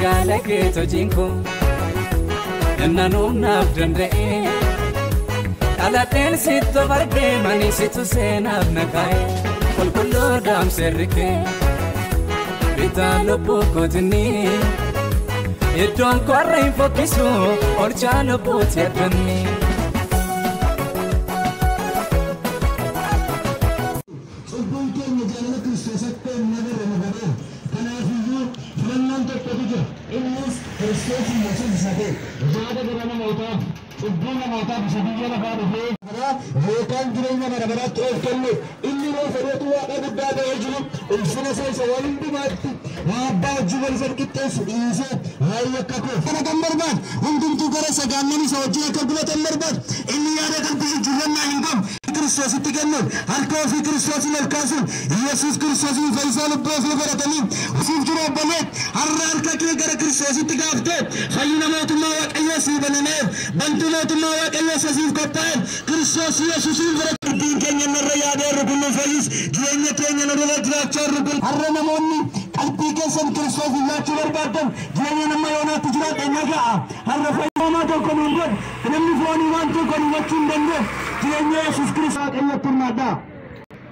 magala keeto jinko Nannum nafdande Alaten sitto barde mani situ senab nakai Kulkullo dam serike Bita lubbu kotini Iddon korre infokisu Orcha lubbu tiyadani Kristus Yesus sahaja. Jangan berana mauta. Ubunnya mauta bisa lepas dulu. Bukan jirainya mana terus kali. Ini loh saya tu ada berada di sini. Insya saya selalu dimati. Wabah juga kita ini. Ayah kaku. Karena gambar ban. Untuk tu kerana segambar ni sahaja kerana gambar ban. Ini ada kerana juga naingam. Kristus itu kan. Harga Kristus ini kasih. Yesus Kristus ini faisal berasal dari tadi. Sifjurah balik. Harga kaki kerana Kristus itu gafte. Hayina mautu mawak Yesus benar. Bantu mautu mawak Yesus kepal. Kristus Yesus ini berarti kenya neraya ada rukun faiz. Kenya neraya jelaskan rukun. Harga namoni. Alpikesan Kristus ini cuma berbadan. Kenya namanya tujuan enyaga. Harga faiz mautu komundan. Kenapa foni mantu komundan cundan. Kenya Yesus Kristus ini pernada.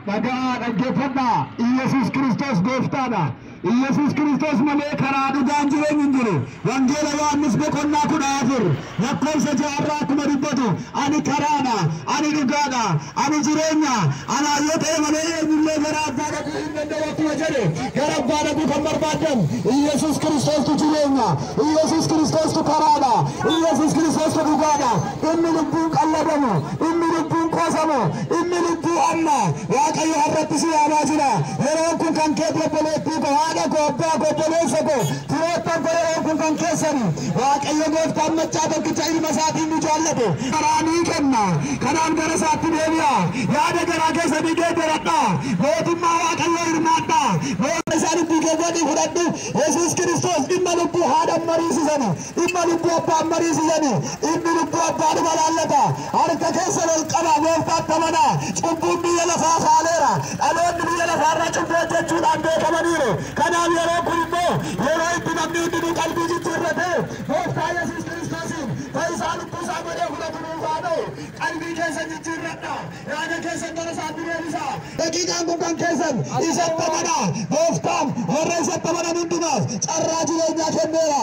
Pada agafada Yesus Kristus goftana. Yesus Kristus malee karaa dhugaan jireenya hin jiru. Wangeela Yohaannis boqonnaa 14 lakkoofsa 6 akkuma dubbatu ani karaadha, ani dhugaadha, ani jireenya, ana yoo ta'e malee eenyullee gara abbaa dhaquu hin danda'u akkuma jedhe gara abbaa dhaquu kan barbaadan Yesus Kiristoostu jireenya, Yesus Kiristoostu karaadha, Yesus Kiristoostu dhugaadha. Inni lubbuun qallabamu, inni lubbuun qoosamu, inni lubbuu amma Waaqayyo har'atti si yaamaa jira. Yeroon kun kan kee obboleettii koo ada ko abba ko polisa ko tuota gore ko kan kesani waaqayyo gooftaan machaa tokkicha ilma isaatiin nu jaallate karaanii kenna kanaan gara isaatti deebi'a yaada garaa keessa digeeddaradha mootummaa waaqayyo hirmaadha mootummaa isaanitti geewwanii fudhadhu Yesuus Kiristoos dhimma lubbuu haadhaan mariisisani dhimma lubbuu abbaan mariisisani dhimmi lubbuu abbaan ilaallata harka keessa ol qaba gooftaatti amana cubbuun biyya lafaa kaaleera dhaloonni biyya lafaarraa cubbuu hojjechuudhaan beekamaniiru. Kanaan yeroo kun immoo yeroo itti namni hundinuu qalbii jijjiirrate gooftaa Yesuus Kiristoosiin fayyisaa lubbuu isaa godhee fudhatu nuufaa ta'u qalbii keessa jijjiirradha yaada keessan gara isaatti deebisa daqiiqaan kun kan keessan isatti amana gooftaan warra isatti amanan hundumaaf carraa jireenyaa kenneera.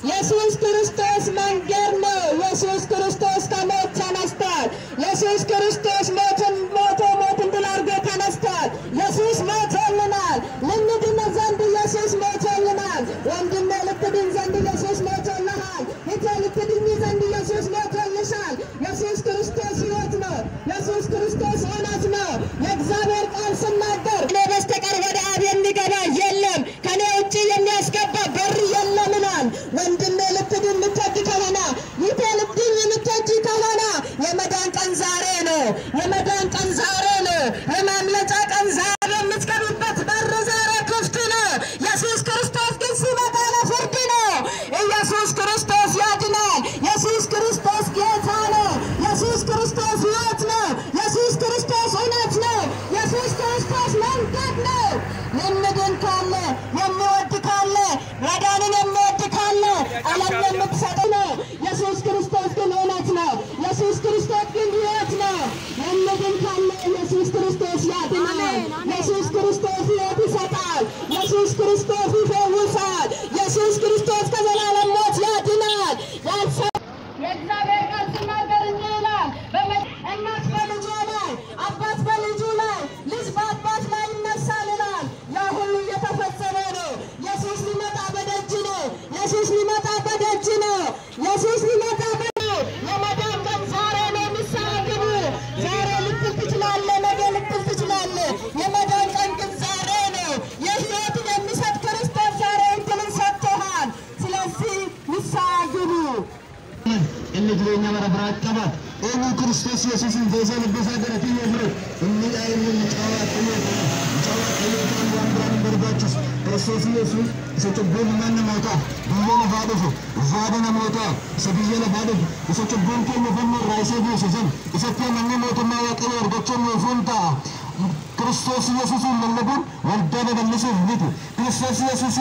Yesus Kristus መንገድ ነው Yesus Kristus ከሞት ተነስቷል Yesus Kristus ሞትን ድል አድርጎ ተነስቷል Yesus ሞቶልናል ልንድን ዘንድ Yesus ሞቶልናል ወንድሜ ልትድን ዘንድ Yesus ሞቶልሃል እህቴ ልትድኝ ዘንድ Yesus ሞቶልሻል Yesus Kristos ሕይወት ነው Yesus Kristos እውነት ነው የእግዚአብሔር ቃል ሲናገር እኔ በስተቀር ወደ አብ የሚገባ የለም ከኔ ውጭ የሚያስገባ በር የለም ይላል ወንድሜ ልትድን ልትወድ ከሆነ ይሄ ልትድኝ ልትወድ ከሆነ የመዳን ቀን ዛሬ ነው የመዳን ቀን ዛሬ ነው የማምለጫ ቀን ዛሬ የምትገቡበት በር ዛሬ ክፍት ነው ኢየሱስ ክርስቶስ ግን ሲመጣ ለፍርድ ነው ኢየሱስ ክርስቶስ ያድናል ኢየሱስ ክርስቶስ ጌታ ነው ኢየሱስ ክርስቶስ ሕይወት ነው ኢየሱስ ክርስቶስ እውነት ነው ኢየሱስ ክርስቶስ መንገድ ነው ለምድን ካለ የሚወድ ካለ መዳንን የሚወድ ካለ ዓለም የምትሰጥ ነው ኢየሱስ ክርስቶስ ግን እውነት ነው ኢየሱስ ክርስቶስ ግን ሕይወት ነው ለምድን ካለ ኢየሱስ ክርስቶስ ያድናል ኢየሱስ ክርስቶስ ሕይወት ይሰጣል ኢየሱስ ክርስቶስ ይፈውሳል ኢየሱስ ክርስቶስ ከዘላለም ሞት ያድናል የእግዚአብሔር ቃል ሲናገር እንዲህ ይላል እናት በልጇ ላይ አባት በልጁ ላይ ልጅ በአባት ላይ ይነሳል ይላል ያ ሁሉ እየተፈጸመ ነው ኢየሱስ ሊመጣ በደጅ ነው ኢየሱስ ሊመጣ በደጅ ነው ኢየሱስ ሊመጣ የመዳን ቀን ዛሬ ነው የሚሳግቡ ዛሬ ልትል ትችላለህ ነገ ልትል ትችላለህ የመዳን ቀን ግን ዛሬ ነው የሕይወትን የሚሰጥ ክርስቶስ ዛሬ እድልን ሰጥቶሃል ስለዚህ ይሳግቡ Inni jireenya bara biraatti qaba. Eenyu Kiristoos Yesuusin feesee lubbusaa godhatee jiru. Inni inni caawwaa waan biraan hin barbaachisu. Kiristoos Yesuus isa cubbuun mana namootaa biyya lafaa dhufu zaada namootaa isa biyya lafaa dhufu isa cubbuun keenya fannoo irraa isee buusisan isatti amanni mootummaa waaqayyoo argachuun nuuf hin ta'a. Kiristoos Yesuusin lallabuun waldaa babal'isuuf miti. Kiristoos Yesuus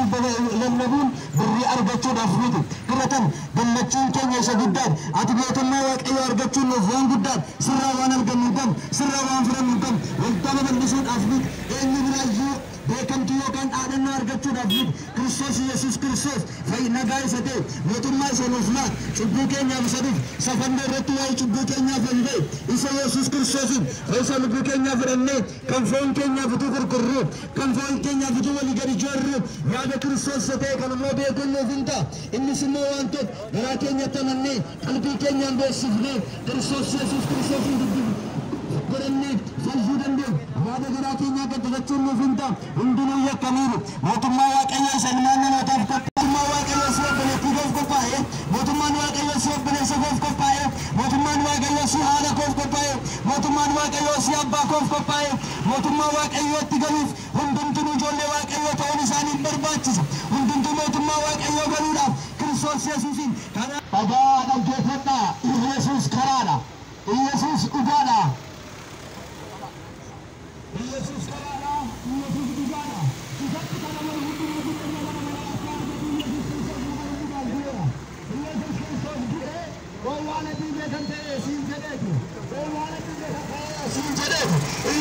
lallabun birrii argachuudhaaf miti. Biratan gammachuun keenya isa guddaan ati mootummaa Waaqayyoo argachuun nuuf waan guddaan sirraa waan argannu hin qabnu sirraa waan fudhannu hin qabnu waggaa babal'isuudhaaf miti eenyu biraayyuu beekamtii yookaan dhaadannoo argachuudhaaf miti Kiristoos Yesuus Kiristoos nagaa isa ta'e mootummaa isa nuuf laata cubbuu keenyaaf isa dhufe safannoo irratti waa'ee cubbuu keenyaaf hin ta'e isa Yesuus Kiristoosin isa lubbuu keenyaaf fudhannee kan foon keenyaaf utuu gurgurru kan foon keenyaaf utuu walii gadi joorru yaada Kiristoos isa ta'e kan immoo beekuun nuuf hin ta'a innis immoo waan ta'eef garaa keenyatti amannee qalbii keenyaan beeksifnee Kiristoos Yesuus Kiristoosin godhannee falfuu dandeenyu yaada garaa keenyaa gaddafachuun nuuf hin ta'a hundinuu yakkaniiru mootummaa Waaqayyoo isa ilmaan namootaaf mootummaa Waaqayyoo si obboleettii koof qophaa'e mootummaan Waaqayyoo si obboleessa koof qophaa'e mootummaan Waaqayyoo si haadha koof qophaa'e mootummaan Waaqayyoo si abbaa koof qophaa'e mootummaa Waaqayyootti galuuf hundumtuu ijoollee Waaqayyoo ta'uun isaaniif barbaachisa hundumtuu mootummaa Waaqayyoo galuudhaaf Kiristoos Yesuusin karaa dhagaa dhaggeeffadhaa Yesuus karaadha Yesuus dhugaadha Yesus karana, Yesus digana. Kita kita nama hukum kita nama Yesus Kristus dia. Wala tiga kante sinjedeku. Wala tiga kante sinjedeku.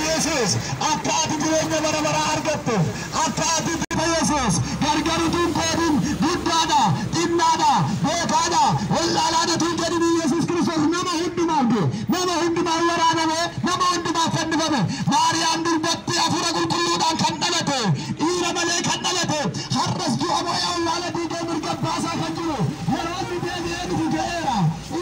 Yesus, apa ati direnya bara-bara argattu. Apa ati Yesus, gar-gar itu kodin buddada, tinnada, bekada. Wala ada tujuan ini Yesus Kristus nama hundumage. Nama hundumage warana me, nama hundumage fandibame. Mariam durbatti afura gurgulluudhaan kan dhalate dhiira malee kan dhalate har'as du'a yaa wala diigee mirga baasaa kan jiru yeroo inni deebi'ee dhufu ga'eera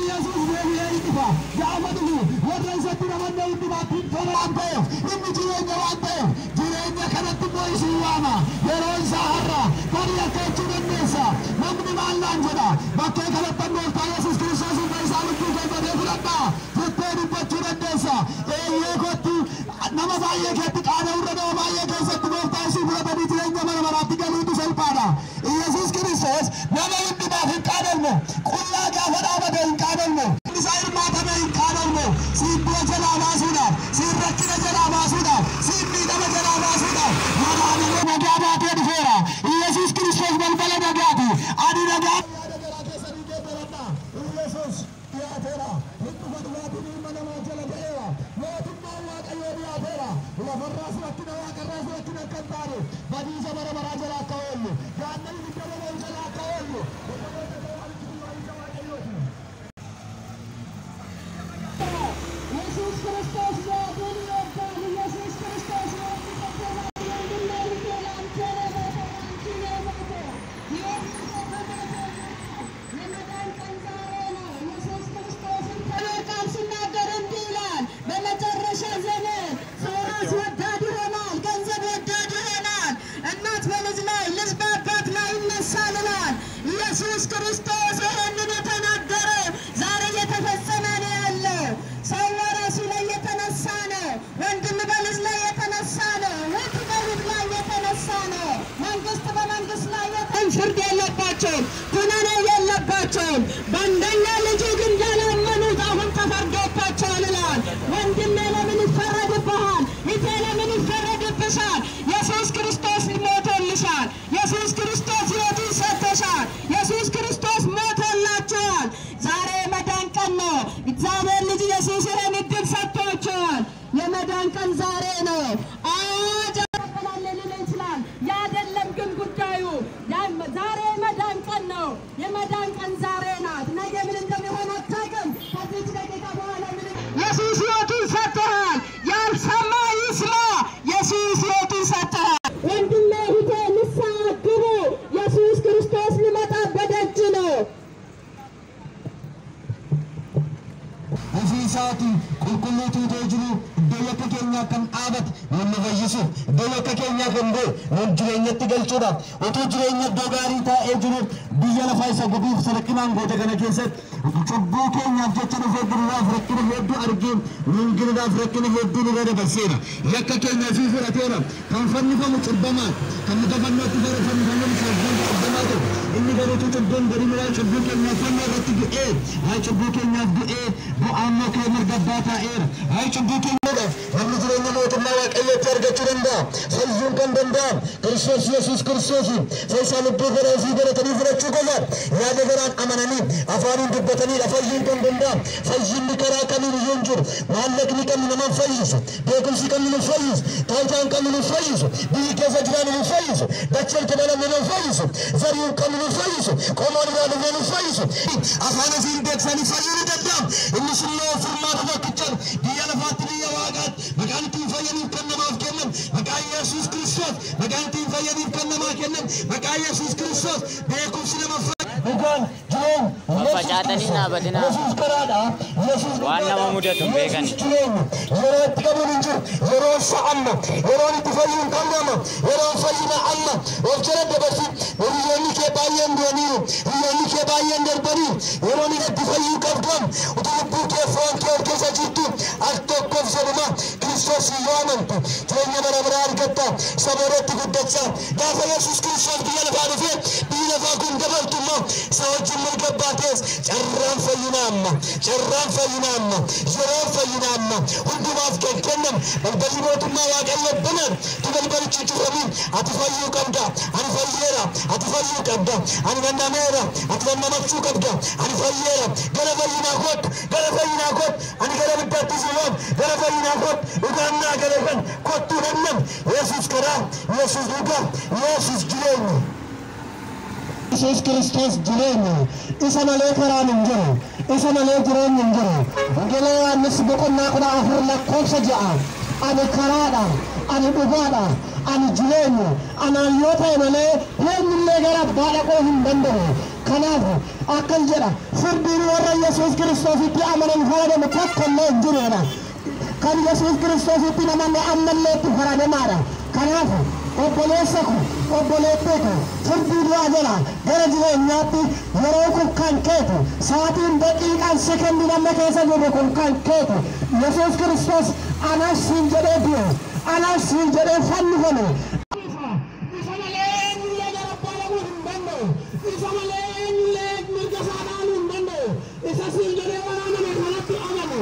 Yesuus deebi'ee dhufa gaafa dhufu warra isatti namanne hundumaatti tola waan ta'eef inni jireenya waan ta'eef jireenya kanatti immoo isin waama yeroo isaa har'a bari akka jechuu dandeessa namni maal naan jedha bakkee kanatti gooftaa Yesuus Kiristoos irra isaa lubbuu galfatee fudhadhaa jettee dubbachuu dandeessa eeyyee kottu nama baay'ee keetti qaana urra nama baay'ee keessatti gooftaa isii fudhatanii jireenya mana maraatti galuutu salphaadha. Yesuus Kiristoos nama hundumaaf hin qaanalmu qullaa gaafa dhaabate hin qaanalmu isaa hirmaatame hin qaanalmu siin du'a jalaa baasuudhaaf siin rakkina jalaa baasuudhaaf siin miidhama jalaa baasuudhaaf maraanillee nagaa baatee dhufeera. Yesuus Kiristoos balbala nagaati ani nagaa Yesuus dhiyaateera hin dhufa dhugaatiin ilma namaa jala ba'eera mootummaan Waaqayyoo dhiyaateera lafarraas rakkina waaqarraas rakkina kan taane badiisa bara baraa jala akka oollu gaannani ibidda boba'u jala akka oollu Yesuus Kiristoos mootiin yookaan Yesuus Kiristoos mootii በመጨረሻ ዘመን ሰውራስ ወዳድ ይሆናል፣ ገንዘብ ወዳድ ይሆናል፣ እናት በልጅ ላይ ልጅ በአባት ላይ ይነሳልናል። ኢየሱስ ክርስቶስ ይህንን የተናገረ ዛሬ እየተፈጸመ ነው ያለው። ሰው በራሱ ላይ የተነሳ ነው፣ ወንድም በልጅ ላይ የተነሳ ነው፣ እህት በልጅ ላይ የተነሳ ነው። መንግስት በመንግስት ላይ ፍርድ የለባቸውም፣ ኩነኔ የለባቸውም። በአንደኛ ልጁ ግን ያላመኑት አሁን ተፈርዶባቸዋል ይላል። ወንድሜ ለምን ይፈረድብሃል? እህቴ ለምን ይፈረድብሻል? ኢየሱስ ክርስቶስ ሞቶልሻል። ኢየሱስ ክርስቶስ ሕይወቱን ሰጥቶሻል። ኢየሱስ ክርስቶስ ሞቶላችኋል። ዛሬ መዳን ቀን ነው። እግዚአብሔር ልጅ ኢየሱስ ይህን ዕድል ሰጥቶሻል። የመዳን ቀን ዛሬ ነው። አዋጅ አቀላለልን ይችላል ያደለም ግን ጉዳዩ ዛሬ መዳን ቀን ነው። የመዳን ቀን ዛሬ ናት። ነገ ምን እንደሚሆን አታውቅም። ከዚህ ደቂቃ በኋላ ምን ኢየሱስ ሕይወቱን ሰጥቶሃል። ያልሰማ ይስማ። ኢየሱስ ሕይወቱን ሰጥቶሃል። ወንድሜ እህቴ ንስሐ ግቡ። ኢየሱስ ክርስቶስ ሊመጣ በደጅ ነው። Ofiisaati qulqulluutu jiru iddoo yakka keenyaa kan dhaabate nu fayyisu iddoo yakka keenyaa kan bu'e nu jireenyatti galchuudhaaf utuu jireenya iddoo gaarii taa'ee jiru biyya lafaa isa gubuuf sadarkinaan goote kana keessatti cubbuu keenyaaf jecha dhufee duruudhaaf rakkina hedduu argeen minginaaf rakkina hedduu nu dabarseera yakka keenya fi fudhateera kan fannifamu cubbamaa kan nuti fannootti fannifamu cubbamaa ta'e inni garuu cubbuun godina waa cubbuu keenya fannoo irratti du'ee waa'ee cubbuu keenyaaf du'ee bu'aammoo kee mirgabbaa taa'eera waa'ee cubbuu keenyaadhaaf namni jireenya mootummaa waaqayyootti argachuu danda'a fayyuun kan danda'am Kiristoos Yesuus Kiristoosiin fayyisaa lubbuu gara ofii godhatanii fudhachuu qofaan yaada garaan amananii afaaniin dubbataniidha fayyuun kan danda'am fayyinni karaa kamiin iyyuu hin jiru maallaqni kan naman fayyisu beekumsi kan nu fayyisu taayitaan kan nu fayyisu biyyi keessa jiraan nu fayyisu dacheen kedalan nu fayyisu zariin kan nu fayyisu qomoon irraa nu fayyisu afaan ofiin beeksanii fayyuu danda'am inni sunnoo furmaata tokkichaan biyya lafaatti biyya waaqaatti maqaan ittiin fayyaniif kan namaaf kennan maqaan Yesuus Kiristoos maqaan ittiin fayyaniif kan namaa kennan maqaan Yesuus Kiristoos beekumsi nama dhugaan jireenya Facaatanii dhaabbatina waan nama mudatu hin beekani. Yeroo itti qabuun hin jiru yeroo sa'amma yeroo itti fayyuun kan nama yeroo fayyina amma of jala dabarsi hiriyoonni kee baay'een du'aniiru hiriyoonni kee baay'een darbaniiru yeroo itti fayyuu qabdan utuu lubbuu kee foon kee ol keessa jirtu al tokkoof saduma Kiristoos yoo amantu jireenya bara baraa argatta saba irratti guddachaa gaafa Yesuus Kiristoos biyya lafaa dhufee biyyi lafaa kun dabaltummaa isa wajjin mirgabbaatees carraan fayyina amma yeroo fayyina amma hundumaaf kan kennan balballi mootummaa waaqayyo banaan tu balbalichi cufamiin ati fayyuu qabda ani fayyeera ati fayyuu qabda ani gannameera ati gannamachuu qabda ani fayyeera gara fayyinaa koot ani gara biddaatti simaan gara fayyinaa koot dhugaannaa gara kan kottuu nannam Yesuus karaa Yesuus dhugaa Yesuus jireenya Yesuus Kiristoos jireenya isa malee karaan hin jiru isa malee jireenyi hin jiru wangeela Yohaannis boqonnaa 14 lakkoofsa 6 ani karaadha ani dhugaadha ani jireenya anaan yoo ta'e malee eenyullee gara abbaa dhaquu hin danda'u kanaaf akkas jedha firdiin warra Yesuus Kiristoositti amanan fayyadamu tokkollee hin jiruudha kan Yesuus Kiristoositti namanne ammallee itti faradamaadha kanaaf obboleessa ko obboleettii ko firdii du'aa jala gara jireenyaatti yeroo kun kan keetu sa'aatiin daqiiqaan sekendii nama keessa jiru kun kan keetu Yesuus Kiristoos anaaf siin jedhee du'e anaaf siin jedhee fannifame isa malee eenyullee gara abbaa dhaquu hin danda'u isa malee eenyullee mirga isaa dhaaluu hin danda'u isa siin jedhee waraaname kanatti amanu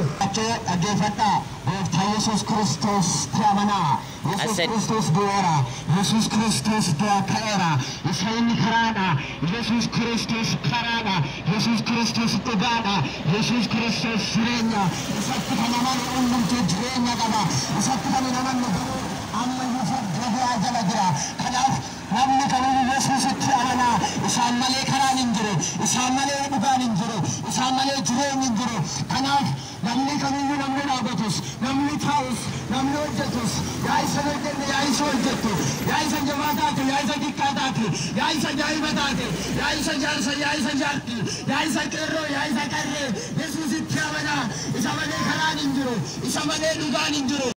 dhaggeeffadhaa gooftaa Yesuus Kiristoos amanaa Yesuus Kiristoos du'eera Yesuus Kiristoos du'aa ka'eera isa inni karaadha Yesuus Kiristoos karaadha Yesuus Kiristoos dhugaadha Yesuus Kiristoos jireenya isatti kan namaan hundumtuu jireenya qaba isatti kan namaan amma Yesuus du'aa jala jira kanaaf namni kamiyyuu Yesuusitti amanaa isaan malee karaan hin jiru isaan malee dhugaan hin jiru isaan malee jireenyi hin jiru kanaaf namni kamiyyuu namni dhaabatus namni taa'us namni hojjetus yaa isa hojjenne yaa isa hojjettu yaa isa jabaa taate yaa isa xiqqaa taate yaa isa jaa'iba taate yaa isa jaarsa yaa isa jaarti yaa isa qeerroo yaa isa qarree Yesuusitti amanaa isa malee karaan hin jiru isa malee dhugaan hin jiru